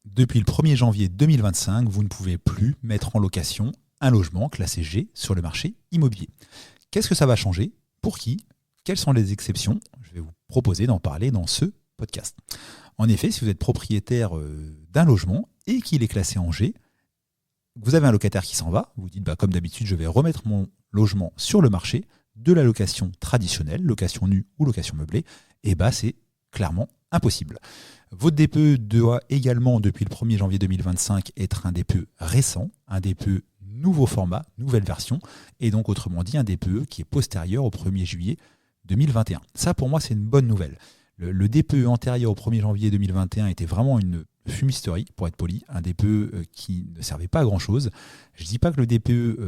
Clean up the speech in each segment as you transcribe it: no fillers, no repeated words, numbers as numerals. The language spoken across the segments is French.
Depuis le 1er janvier 2025, vous ne pouvez plus mettre en location un logement classé G sur le marché immobilier. Qu'est-ce que ça va changer? Pour qui? Quelles sont les exceptions? Je vais vous proposer d'en parler dans ce podcast. En effet, si vous êtes propriétaire d'un logement et qu'il est classé en G, vous avez un locataire qui s'en va, vous dites comme d'habitude, je vais remettre mon logement sur le marché de la location traditionnelle, location nue ou location meublée, et c'est clairement impossible. Votre DPE doit également, depuis le 1er janvier 2025, être un DPE récent, un DPE nouveau format, nouvelle version, et donc autrement dit un DPE qui est postérieur au 1er juillet 2021. Ça pour moi c'est une bonne nouvelle. Le DPE antérieur au 1er janvier 2021 était vraiment une fumisterie, pour être poli, un DPE qui ne servait pas à grand chose. Je ne dis pas que le DPE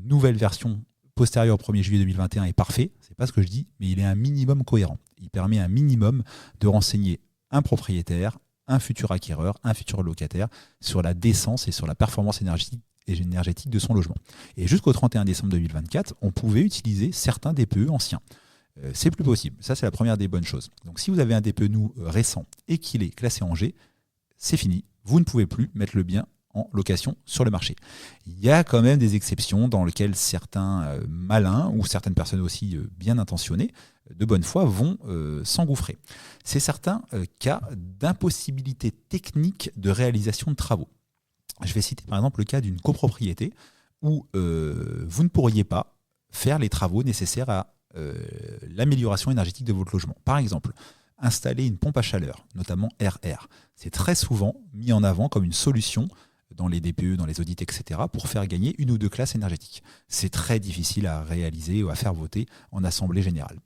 nouvelle version postérieure au 1er juillet 2021 est parfait, c'est pas ce que je dis, mais il est un minimum cohérent. Il permet un minimum de renseigner un propriétaire, un futur acquéreur, un futur locataire sur la décence et sur la performance énergétique de son logement. Et jusqu'au 31 décembre 2024, on pouvait utiliser certains DPE anciens. C'est plus possible. Ça, c'est la première des bonnes choses. Donc, si vous avez un DPE récent et qu'il est classé en G, c'est fini. Vous ne pouvez plus mettre le bien en location sur le marché. Il y a quand même des exceptions dans lesquelles certains malins ou certaines personnes aussi bien intentionnées, de bonne foi, vont s'engouffrer. C'est certains cas d'impossibilité technique de réalisation de travaux. Je vais citer par exemple le cas d'une copropriété où vous ne pourriez pas faire les travaux nécessaires à l'amélioration énergétique de votre logement. Par exemple, installer une pompe à chaleur, notamment RR. C'est très souvent mis en avant comme une solution dans les DPE, dans les audits, etc., pour faire gagner une ou deux classes énergétiques. C'est très difficile à réaliser ou à faire voter en assemblée générale.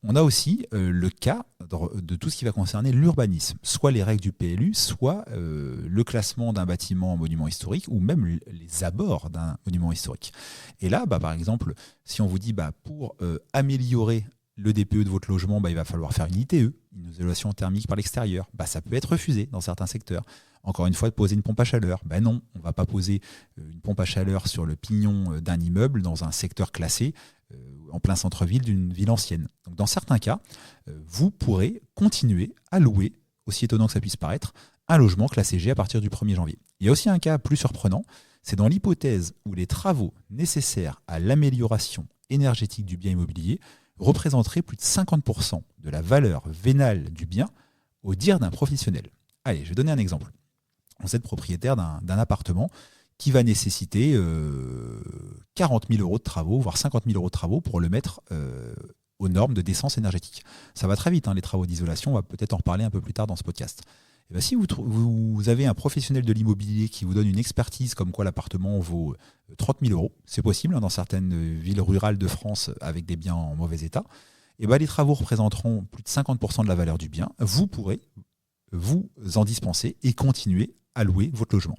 On a aussi le cas de tout ce qui va concerner l'urbanisme, soit les règles du PLU, soit le classement d'un bâtiment en monument historique, ou même les abords d'un monument historique. Et là, par exemple, si on vous dit pour améliorer le DPE de votre logement, il va falloir faire une ITE, une isolation thermique par l'extérieur. Ça peut être refusé dans certains secteurs. Encore une fois, de poser une pompe à chaleur. Non, on ne va pas poser une pompe à chaleur sur le pignon d'un immeuble dans un secteur classé en plein centre-ville d'une ville ancienne. Donc, dans certains cas, vous pourrez continuer à louer, aussi étonnant que ça puisse paraître, un logement classé G à partir du 1er janvier. Il y a aussi un cas plus surprenant, c'est dans l'hypothèse où les travaux nécessaires à l'amélioration énergétique du bien immobilier représenterait plus de 50% de la valeur vénale du bien au dire d'un professionnel. Allez, je vais donner un exemple. Vous êtes propriétaire d'un appartement qui va nécessiter 40 000 euros de travaux, voire 50 000 euros de travaux pour le mettre aux normes de décence énergétique. Ça va très vite, les travaux d'isolation, on va peut-être en reparler un peu plus tard dans ce podcast. Et si vous avez un professionnel de l'immobilier qui vous donne une expertise comme quoi l'appartement vaut 30 000 euros, c'est possible dans certaines villes rurales de France avec des biens en mauvais état, et les travaux représenteront plus de 50% de la valeur du bien. Vous pourrez vous en dispenser et continuer à louer votre logement.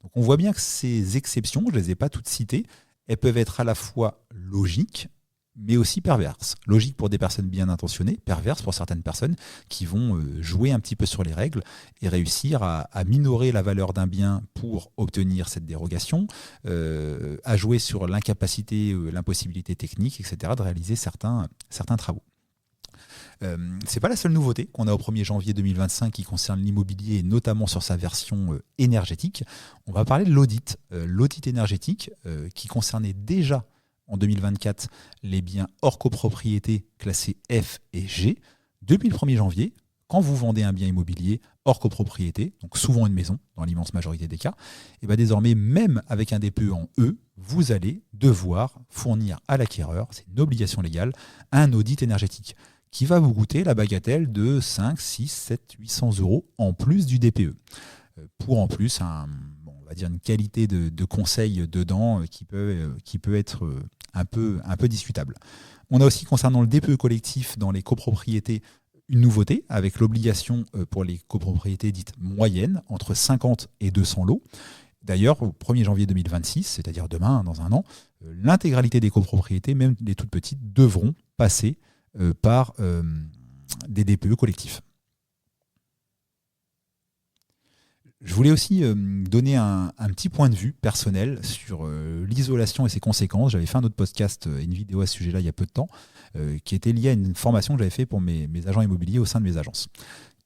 Donc on voit bien que ces exceptions, je ne les ai pas toutes citées, elles peuvent être à la fois logiques, mais aussi perverses. Logique pour des personnes bien intentionnées, perverses pour certaines personnes qui vont jouer un petit peu sur les règles et réussir à minorer la valeur d'un bien pour obtenir cette dérogation, à jouer sur l'incapacité, l'impossibilité technique, etc., de réaliser certains travaux. C'est pas la seule nouveauté qu'on a au 1er janvier 2025 qui concerne l'immobilier et notamment sur sa version énergétique. On va parler de l'audit énergétique qui concernait déjà en 2024 les biens hors copropriété classés F et G. Depuis le 1er janvier, quand vous vendez un bien immobilier hors copropriété, donc souvent une maison dans l'immense majorité des cas, et désormais même avec un DPE en E, vous allez devoir fournir à l'acquéreur, c'est une obligation légale, un audit énergétique qui va vous coûter la bagatelle de 5, 6, 7, 800 euros en plus du DPE. Pour en plus, on va dire une qualité de conseil dedans qui peut être un peu discutable. On a aussi, concernant le DPE collectif dans les copropriétés, une nouveauté avec l'obligation pour les copropriétés dites moyennes, entre 50 et 200 lots. D'ailleurs, au 1er janvier 2026, c'est-à-dire demain, dans un an, l'intégralité des copropriétés, même les toutes petites, devront passer par des DPE collectifs. Je voulais aussi donner un petit point de vue personnel sur l'isolation et ses conséquences. J'avais fait un autre podcast, une vidéo à ce sujet-là il y a peu de temps, qui était liée à une formation que j'avais fait pour mes agents immobiliers au sein de mes agences,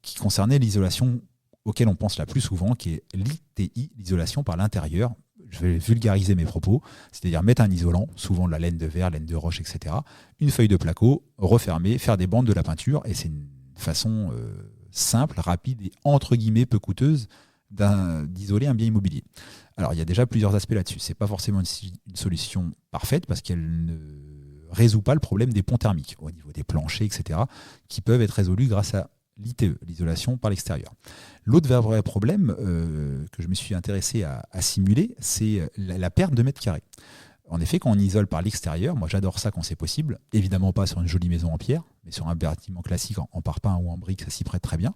qui concernait l'isolation auquel on pense la plus souvent, qui est l'ITI, l'isolation par l'intérieur. Je vais vulgariser mes propos, c'est-à-dire mettre un isolant, souvent de la laine de verre, laine de roche, etc., une feuille de placo, refermer, faire des bandes de la peinture, et c'est une façon simple, rapide et entre guillemets peu coûteuse d'isoler un bien immobilier. Alors il y a déjà plusieurs aspects là-dessus. C'est pas forcément une solution parfaite parce qu'elle ne résout pas le problème des ponts thermiques au niveau des planchers, etc., qui peuvent être résolus grâce à l'ITE, l'isolation par l'extérieur. L'autre vrai problème que je me suis intéressé à simuler, c'est la perte de mètres carrés. En effet, quand on isole par l'extérieur, moi j'adore ça quand c'est possible, évidemment pas sur une jolie maison en pierre, mais sur un bâtiment classique en parpaing ou en brique, ça s'y prête très bien.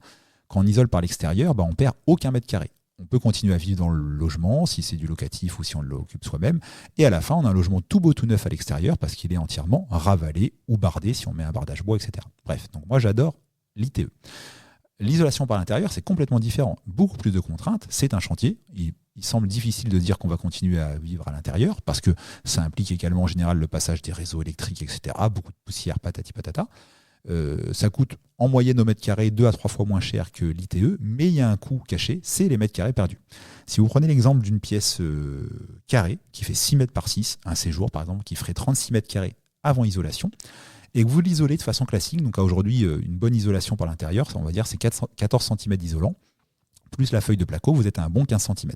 Quand on isole par l'extérieur, on perd aucun mètre carré. On peut continuer à vivre dans le logement, si c'est du locatif ou si on l'occupe soi-même. Et à la fin, on a un logement tout beau, tout neuf à l'extérieur parce qu'il est entièrement ravalé ou bardé si on met un bardage bois, etc. Bref, donc moi j'adore l'ITE. L'isolation par l'intérieur, c'est complètement différent. Beaucoup plus de contraintes. C'est un chantier. Il semble difficile de dire qu'on va continuer à vivre à l'intérieur parce que ça implique également en général le passage des réseaux électriques, etc. Beaucoup de poussière, patati patata. Ça coûte en moyenne au mètre carré 2 à 3 fois moins cher que l'ITE, mais il y a un coût caché, c'est les mètres carrés perdus. Si vous prenez l'exemple d'une pièce carrée qui fait 6 mètres par 6, un séjour par exemple, qui ferait 36 mètres carrés avant isolation, et que vous l'isolez de façon classique, donc aujourd'hui une bonne isolation par l'intérieur, on va dire c'est 14 cm d'isolant, plus la feuille de placo, vous êtes à un bon 15 cm.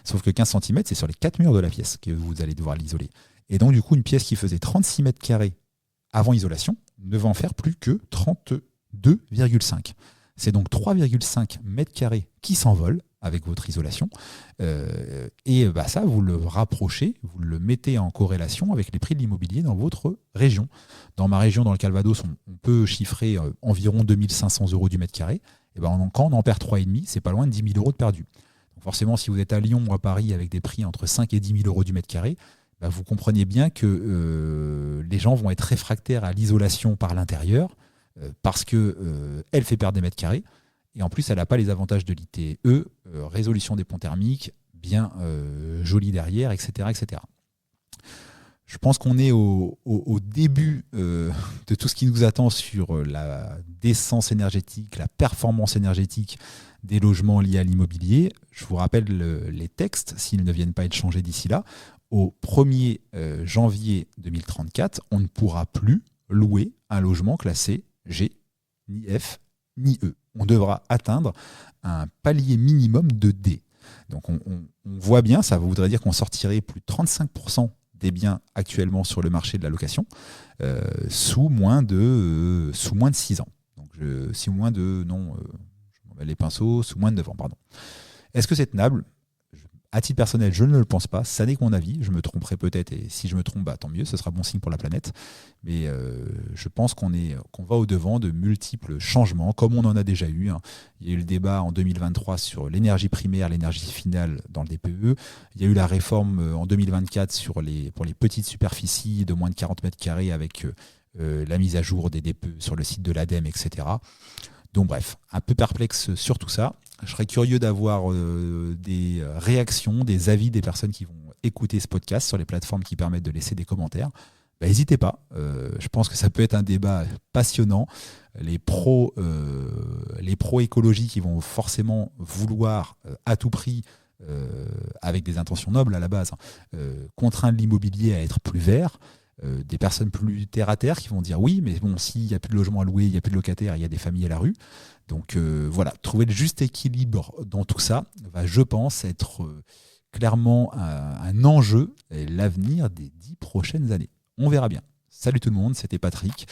Sauf que 15 cm, c'est sur les 4 murs de la pièce que vous allez devoir l'isoler. Et donc du coup, une pièce qui faisait 36 mètres carrés avant isolation ne va en faire plus que 32,5. C'est donc 3,5 mètres carrés qui s'envolent avec votre isolation. Et ça, vous le rapprochez, vous le mettez en corrélation avec les prix de l'immobilier dans votre région. Dans ma région, dans le Calvados, on peut chiffrer environ 2500 € du mètre carré. Et quand on en perd 3,5, c'est pas loin de 10 000 € de perdu. Donc forcément, si vous êtes à Lyon ou à Paris avec des prix entre 5 et 10 000 € du mètre carré, vous comprenez bien que les gens vont être réfractaires à l'isolation par l'intérieur parce qu'elle fait perdre des mètres carrés. Et en plus, elle n'a pas les avantages de l'ITE, résolution des ponts thermiques, bien joli derrière, etc., etc. Je pense qu'on est au début de tout ce qui nous attend sur la décence énergétique, la performance énergétique des logements liés à l'immobilier. Je vous rappelle les textes, s'ils ne viennent pas être changés d'ici là. Au 1er janvier 2034, on ne pourra plus louer un logement classé G, ni F, ni E. On devra atteindre un palier minimum de D. Donc on voit bien, ça voudrait dire qu'on sortirait plus de 35% des biens actuellement sur le marché de la location sous moins de 6 ans. Donc sous moins de sous moins de 9 ans, pardon. Est-ce que c'est tenable ? À titre personnel, je ne le pense pas. Ça n'est que mon avis. Je me tromperai peut-être. Et si je me trompe, tant mieux. Ce sera bon signe pour la planète. Mais je pense qu'on va au-devant de multiples changements, comme on en a déjà eu. Il y a eu le débat en 2023 sur l'énergie primaire, l'énergie finale dans le DPE. Il y a eu la réforme en 2024 pour les petites superficies de moins de 40 mètres carrés avec la mise à jour des DPE sur le site de l'ADEME, etc. Donc bref, un peu perplexe sur tout ça. Je serais curieux d'avoir des réactions, des avis des personnes qui vont écouter ce podcast sur les plateformes qui permettent de laisser des commentaires. N'hésitez pas, je pense que ça peut être un débat passionnant. Les pros écologie qui vont forcément vouloir à tout prix, avec des intentions nobles à la base, contraindre l'immobilier à être plus vert. Des personnes plus terre à terre qui vont dire oui, mais bon, s'il n'y a plus de logement à louer, il n'y a plus de locataires, il y a des familles à la rue. Donc voilà, trouver le juste équilibre dans tout ça va, je pense, être clairement un enjeu et l'avenir des 10 prochaines années. On verra bien. Salut tout le monde, c'était Patrick,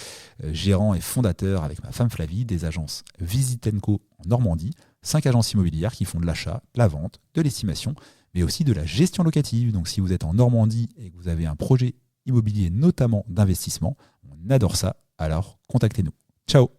gérant et fondateur avec ma femme Flavie des agences Visit & Co en Normandie, 5 agences immobilières qui font de l'achat, de la vente, de l'estimation, mais aussi de la gestion locative. Donc si vous êtes en Normandie et que vous avez un projet immobilier, notamment d'investissement, on adore ça, alors contactez-nous. Ciao.